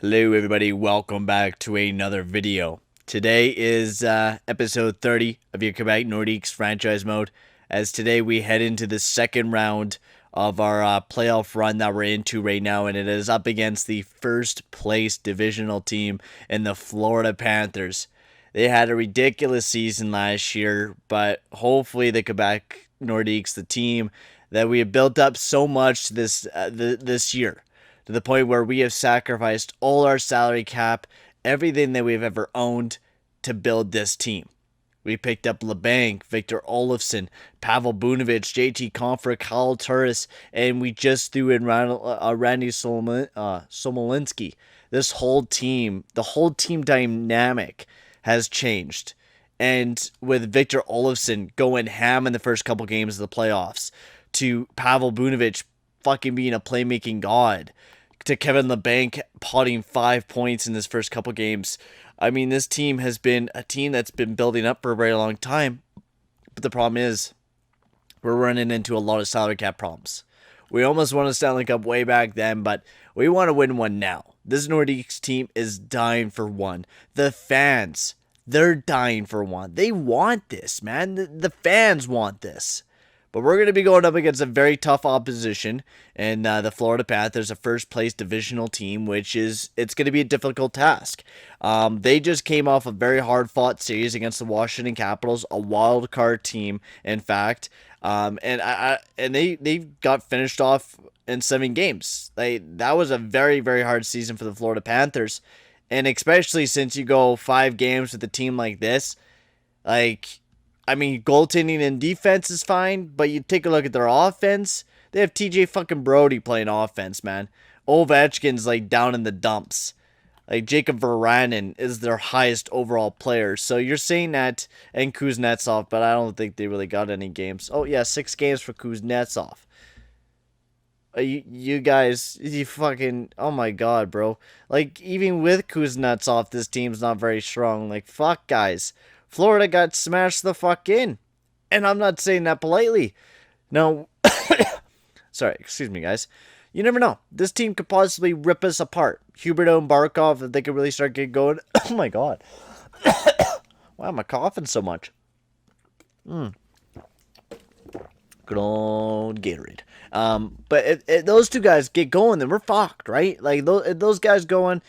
Hello everybody, welcome back to another video. Today is episode 30 of your Quebec Nordiques franchise mode, as today we head into the second round of our playoff run that we're into right now, and it is up against the first place divisional team in the Florida Panthers. They had a ridiculous season last year, but hopefully the Quebec Nordiques, the team that we have built up so much this year, to the point where we have sacrificed all our salary cap, everything that we've ever owned to build this team. We picked up LeBanc, Victor Olofsson, Pavel Bunovic, JT Compher, Kyle Turris, and we just threw in Randy Somolinsky. This whole team, the whole team dynamic has changed. And with Victor Olofsson going ham in the first couple games of the playoffs, to Pavel Bunovic fucking being a playmaking god, to Kevin LeBanc potting 5 points in his first couple games. I mean, this team has been a team that's been building up for a very long time. But the problem is, we're running into a lot of salary cap problems. We almost won a Stanley Cup way back then, but we want to win one now. This Nordiques team is dying for one. The fans, they're dying for one. They want this, man. The fans want this. But we're going to be going up against a very tough opposition in the Florida Panthers, a first-place divisional team, it's going to be a difficult task. They just came off a very hard-fought series against the Washington Capitals, a wild card team, in fact. And they got finished off in 7 games. That was a very, very hard season for the Florida Panthers. And especially since you go 5 games with a team like this, goaltending and defense is fine, but you take a look at their offense. They have TJ fucking Brody playing offense, man. Ovechkin's down in the dumps. Jacob Varanen is their highest overall player. So you're saying that, and Kuznetsov, but I don't think they really got any games. Oh yeah, 6 games for Kuznetsov. You guys, you fucking, oh my god, bro. Even with Kuznetsov, this team's not very strong. Fuck, guys. Florida got smashed the fuck in. And I'm not saying that politely. No. Sorry, excuse me, guys. You never know. This team could possibly rip us apart. Huberdeau and Barkov, if they could really start getting going. Oh my god. Why am I coughing so much? Good old Gatorade. But if those two guys get going, then we're fucked, right? Those guys going,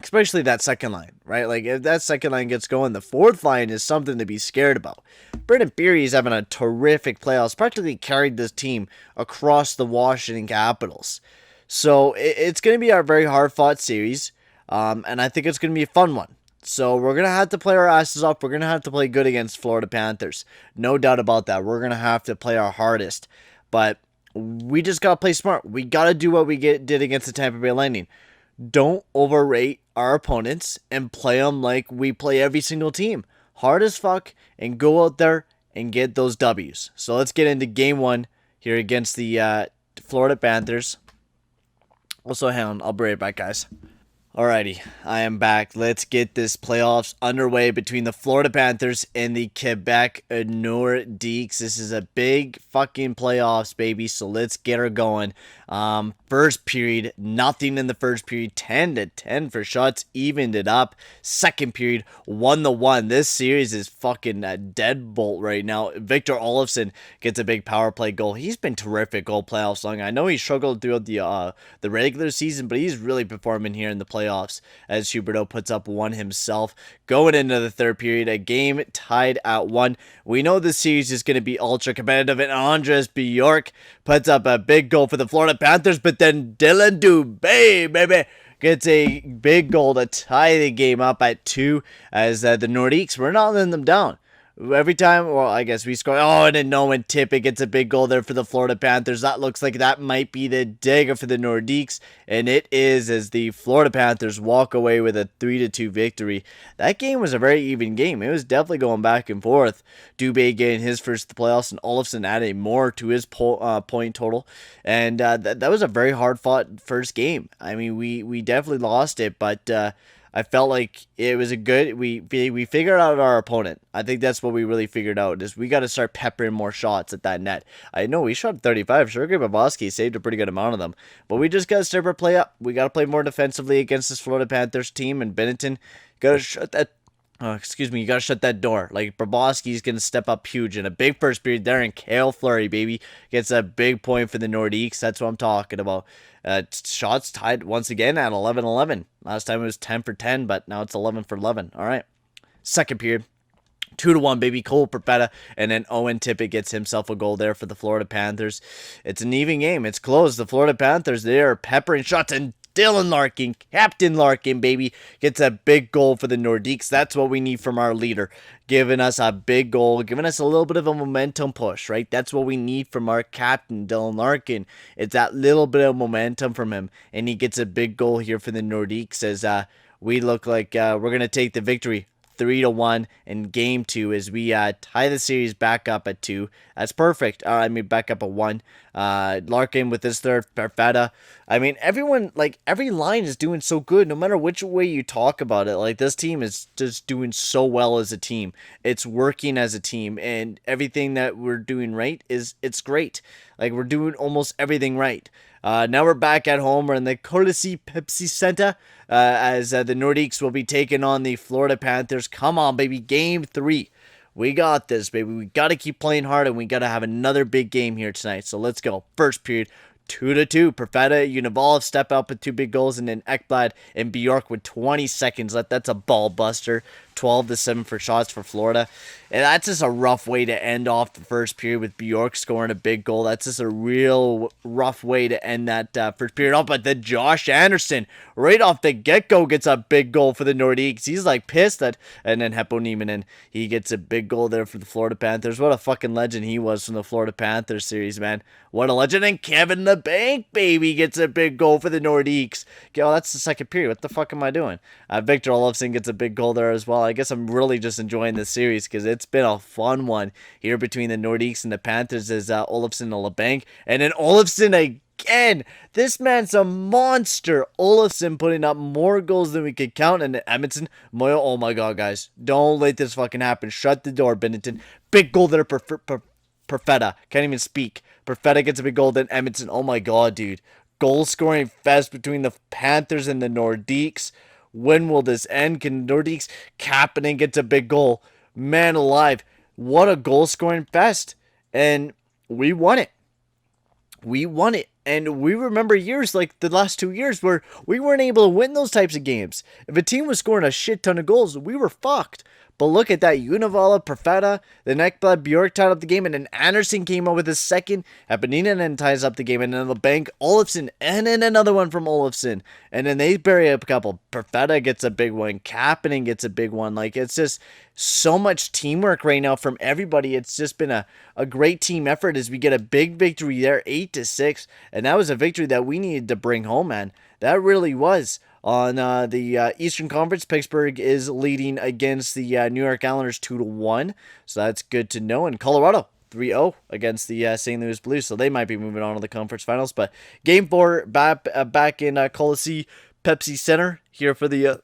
especially that second line, right? If that second line gets going, the fourth line is something to be scared about. Brendan Beery is having a terrific playoffs, practically carried this team across the Washington Capitals. So it's going to be a very hard-fought series, and I think it's going to be a fun one. So we're going to have to play our asses off. We're going to have to play good against Florida Panthers. No doubt about that. We're going to have to play our hardest. But we just got to play smart. We got to do what we did against the Tampa Bay Lightning. Don't overrate our opponents and play them like we play every single team. Hard as fuck, and go out there and get those W's. So let's get into game 1 here against the Florida Panthers. Also, hang on, I'll be right back, guys. Alrighty, I am back. Let's get this playoffs underway between the Florida Panthers and the Quebec Nordiques. This is a big fucking playoffs, baby, so let's get her going. First period, nothing in the first period, 10-10 for shots, evened it up. Second period, 1-1. This series is fucking a deadbolt right now. Victor Olofsson gets a big power play goal. He's been terrific all playoffs long. I know he struggled throughout the regular season, but he's really performing here in the playoffs as Huberdeau puts up 1 himself. Going into the third period, a game tied at 1. We know this series is going to be ultra competitive, and Andres Bjork puts up a big goal for the Florida Panthers, but then Dillion Dube, baby, gets a big goal to tie the game up at 2 as the Nordiques, we're not letting them down. Every time, well, I guess we score. Oh, and then Nolan Tippett gets a big goal there for the Florida Panthers. That looks like that might be the dagger for the Nordiques, and it is, as the Florida Panthers walk away with a 3-2 victory. That game was a very even game. It was definitely going back and forth. Dubé getting his first playoffs, and Olofsson adding more to his point total, and that was a very hard-fought first game. I mean, we definitely lost it, but I felt like it was a good. We figured out our opponent. I think that's what we really figured out is we got to start peppering more shots at that net. I know we shot 35. Sergei Bobrovsky saved a pretty good amount of them, but we just got to step our play up. We got to play more defensively against this Florida Panthers team, and Binnington got to shut that. Oh, excuse me, you gotta shut that door. Like, Bobrovsky's gonna step up huge in a big first period there, and Calle Fleury, baby, gets a big point for the Nordiques. That's what I'm talking about. Shots tied once again at 11-11. Last time it was 10 for 10, but now it's 11 for 11. All right. Second period. 2-1, baby. Cole Perfetta, and then Owen Tippett gets himself a goal there for the Florida Panthers. It's an even game. It's close. The Florida Panthers, they are peppering shots, and Dylan Larkin, Captain Larkin, baby, gets a big goal for the Nordiques. That's what we need from our leader. Giving us a big goal, giving us a little bit of a momentum push, right? That's what we need from our captain, Dylan Larkin. It's that little bit of momentum from him. And he gets a big goal here for the Nordiques as we look like we're going to take the victory 3-1 in game 2 as we tie the series back up at 2. That's perfect. Back up at 1. Larkin with his third, Perfetta. I mean, everyone, like, every line is doing so good, no matter which way you talk about it. Like, this team is just doing so well as a team. It's working as a team, and everything that we're doing right it's great. Like, we're doing almost everything right. Now we're back at home. We're in the Courtesy Pepsi Center as the Nordiques will be taking on the Florida Panthers. Come on, baby. Game 3. We got this, baby. We got to keep playing hard, and we got to have another big game here tonight. So let's go. First period. 2-2. Perfetta, Ulanov step up with 2 big goals, and then Ekblad and Bjork with 20 seconds left. That's a ball buster. 12-7 for shots for Florida. And that's just a rough way to end off the first period with Bjork scoring a big goal. That's just a real rough way to end that first period off. But then Josh Anderson, right off the get-go, gets a big goal for the Nordiques. He's like pissed at, and then Heppo Nieminen, he gets a big goal there for the Florida Panthers. What a fucking legend he was from the Florida Panthers series, man. What a legend. And Kevin the Bank, baby, gets a big goal for the Nordiques. Oh, that's the second period. What the fuck am I doing? Victor Olofsson gets a big goal there as well. I guess I'm really just enjoying this series because it's been a fun one here between the Nordiques and the Panthers as Olofsson and LeBanc. And then Olofsson again. This man's a monster. Olofsson putting up more goals than we could count. And Edmonton, Moyo, oh my god, guys. Don't let this fucking happen. Shut the door, Binnington. Big goal there, Perfetta. Can't even speak. Perfetta gets a big goal, then Edmonton. Oh my god, dude. Goal scoring fest between the Panthers and the Nordiques. When will this end? Can Nordiques Kapanen gets a big goal? Man alive. What a goal scoring fest. And we won it. We won it. And we remember years like the last 2 years where we weren't able to win those types of games. If a team was scoring a shit ton of goals, we were fucked. But look at that. Unavala, Perfetta, the Ekblad, Bjork tied up the game, and then Anderson came up with his second. Eponina then ties up the game, and then the bank, Olofsson, and then another one from Olofsson. And then they bury up a couple. Perfetta gets a big one. Kapanen gets a big one. Like, it's just so much teamwork right now from everybody. It's just been a great team effort as we get a big victory there, 8-6. And that was a victory that we needed to bring home, man. That really was. On the Eastern Conference, Pittsburgh is leading against the New York Islanders 2-1. So that's good to know. And Colorado 3-0 against the St. Louis Blues. So they might be moving on to the conference finals. But game 4 back in Colisee Pepsi Center here for the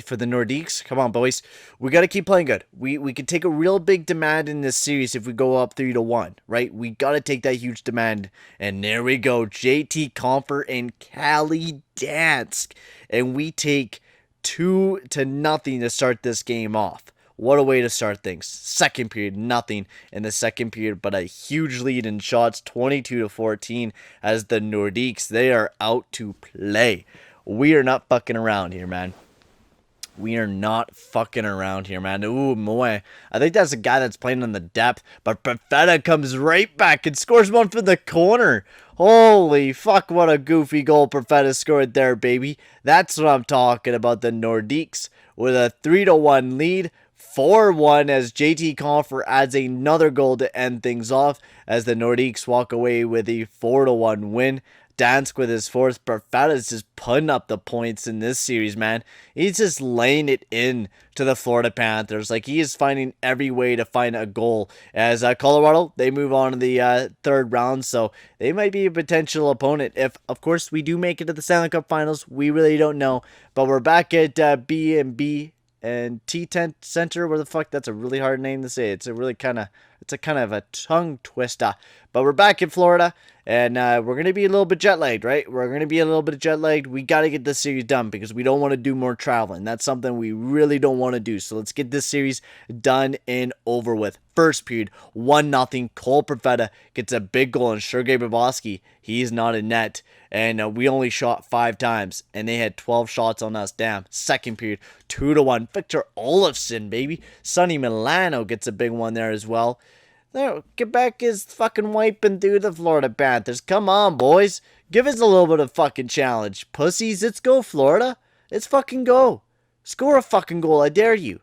for the Nordiques. Come on, boys. We got to keep playing good. We could take a real big demand in this series if we go up 3-1, right? We got to take that huge demand. And there we go. JT Compher and Calle Dansk. And we take 2-0 to start this game off. What a way to start things. Second period, nothing in the second period, but a huge lead in shots, 22-14, as the Nordiques, they are out to play. We are not fucking around here, man. We are not fucking around here, man. Ooh, boy. I think that's a guy that's playing on the depth. But Perfetta comes right back and scores one from the corner. Holy fuck, what a goofy goal Perfetta scored there, baby. That's what I'm talking about. The Nordiques with a 3-1 lead. 4-1 as JT Compher adds another goal to end things off as the Nordiques walk away with a 4-1 win. Dansk with his fourth. Perfetta's just putting up the points in this series, man. He's just laying it in to the Florida Panthers. Like, he is finding every way to find a goal. As Colorado, they move on to the third round, so they might be a potential opponent. If, of course, we do make it to the Stanley Cup Finals, we really don't know. But we're back at B&B and T-Tent Center. Where the fuck? That's a really hard name to say. It's a kind of a tongue twister. But we're back in Florida, and we're going to be a little bit jet lagged, right? We're going to be a little bit jet lagged. We got to get this series done because we don't want to do more traveling. That's something we really don't want to do. So let's get this series done and over with. First period, 1-0. Cole Perfetta gets a big goal, and Sergei Bobrovsky, he's not in net. And we only shot 5 times, and they had 12 shots on us. Damn. Second period, 2-1. Victor Olofsson, baby. Sonny Milano gets a big one there as well. There, Quebec is fucking wiping through the Florida Panthers. Come on, boys. Give us a little bit of fucking challenge. Pussies, let's go, Florida. Let's fucking go. Score a fucking goal. I dare you.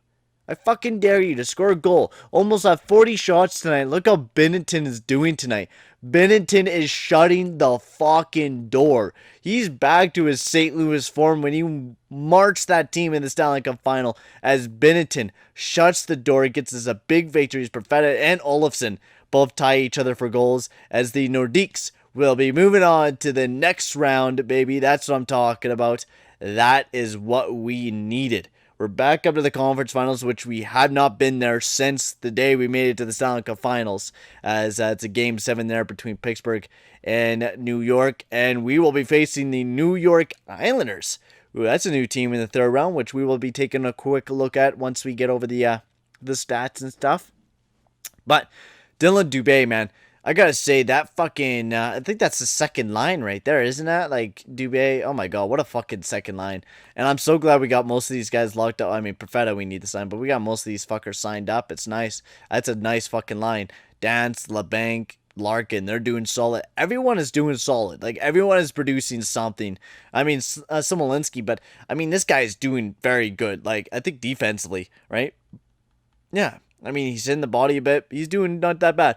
I fucking dare you to score a goal. Almost have 40 shots tonight. Look how Binnington is doing tonight. Binnington is shutting the fucking door. He's back to his St. Louis form when he marched that team in the Stanley Cup Final as Binnington shuts the door. Gets us a big victory. Perfetta and Olofsson both tie each other for goals as the Nordiques will be moving on to the next round, baby. That's what I'm talking about. That is what we needed. We're back up to the conference finals, which we have not been there since the day we made it to the Stanley Cup Finals, as it's a Game 7 there between Pittsburgh and New York, and we will be facing the New York Islanders. Ooh, that's a new team in the third round, which we will be taking a quick look at once we get over the stats and stuff. But Dillion Dube, man, I gotta say, that fucking, I think that's the second line right there, isn't that? Like, Dube, oh my god, what a fucking second line. And I'm so glad we got most of these guys locked up. I mean, Perfetta we need to sign, but we got most of these fuckers signed up. It's nice. That's a nice fucking line. Dansk, LeBanc, Larkin, they're doing solid. Everyone is doing solid. Like, everyone is producing something. I mean, Smolinski, but, I mean, this guy is doing very good. Like, I think defensively, right? Yeah. I mean, he's in the body a bit. He's doing not that bad.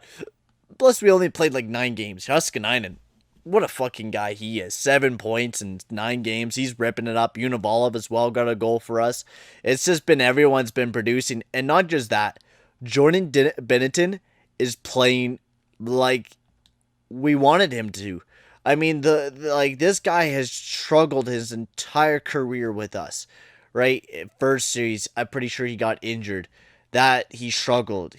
Plus, we only played like 9 games. Heiskanen, what a fucking guy he is. 7 points in 9 games. He's ripping it up. Univalov as well got a goal for us. It's just been everyone's been producing. And not just that. Jordan Binnington is playing like we wanted him to. I mean, like this guy has struggled his entire career with us. Right? First series, I'm pretty sure he got injured. That he struggled.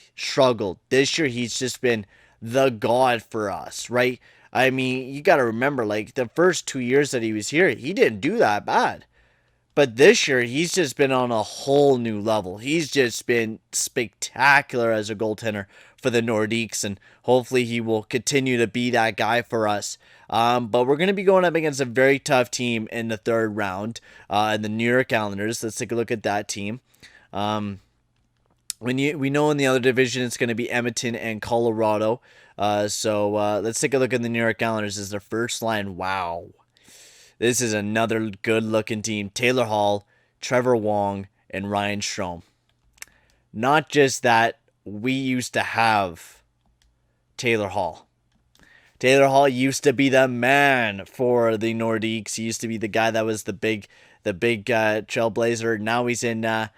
This year, he's just been the god for us, right? I mean, you got to remember, like, the first 2 years that he was here, he didn't do that bad. But this year, he's just been on a whole new level. He's just been spectacular as a goaltender for the Nordiques, and hopefully he will continue to be that guy for us. But we're going to be going up against a very tough team in the third round, in the New York Islanders. Let's take a look at that team. We know in the other division it's going to be Edmonton and Colorado. So let's take a look at the New York Islanders as their first line. Wow. This is another good-looking team. Taylor Hall, Trevor Wong, and Ryan Strome. Not just that, we used to have Taylor Hall. Taylor Hall used to be the man for the Nordiques. He used to be the guy that was the big trailblazer. Now he's in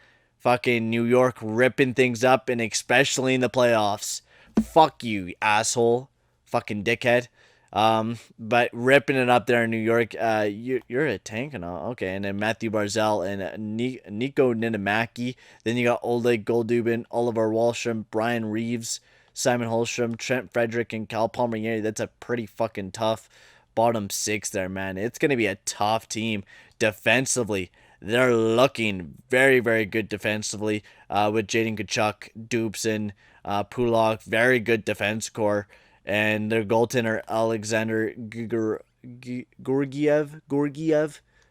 fucking New York ripping things up, and especially in the playoffs. Fuck you, asshole. Fucking dickhead. But ripping it up there in New York. You're a tank and all. Okay, and then Matthew Barzal and Nico Ninamaki. Then you got Oleg Goldubin, Oliver Wahlstrom, Brian Reeves, Simon Holstrom, Trent Frederick, and Cal Palmieri. That's a pretty fucking tough bottom 6 there, man. It's going to be a tough team defensively. They're looking very, very good defensively with Jaden Kachuk, Dubson, Pulak. Very good defense core. And their goaltender, Alexander Gorgiev.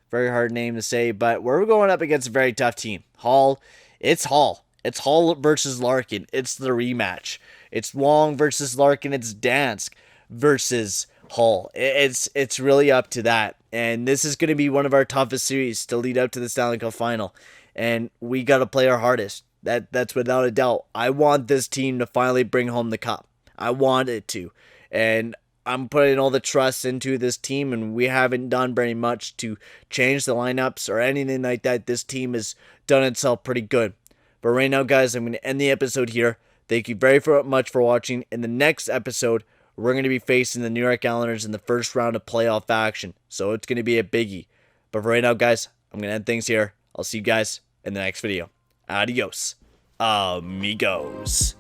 Very hard name to say. But we're going up against a very tough team. Hall. It's Hall. It's Hall versus Larkin. It's the rematch. It's Wong versus Larkin. It's Dansk versus Hall. It's really up to that. And this is going to be one of our toughest series to lead up to the Stanley Cup Final. And we got to play our hardest. That's without a doubt. I want this team to finally bring home the cup. I want it to. And I'm putting all the trust into this team, and we haven't done very much to change the lineups or anything like that. This team has done itself pretty good. But right now, guys, I'm going to end the episode here. Thank you very much for watching. In the next episode, we're going to be facing the New York Islanders in the first round of playoff action. So it's going to be a biggie. But for right now, guys, I'm going to end things here. I'll see you guys in the next video. Adios, amigos.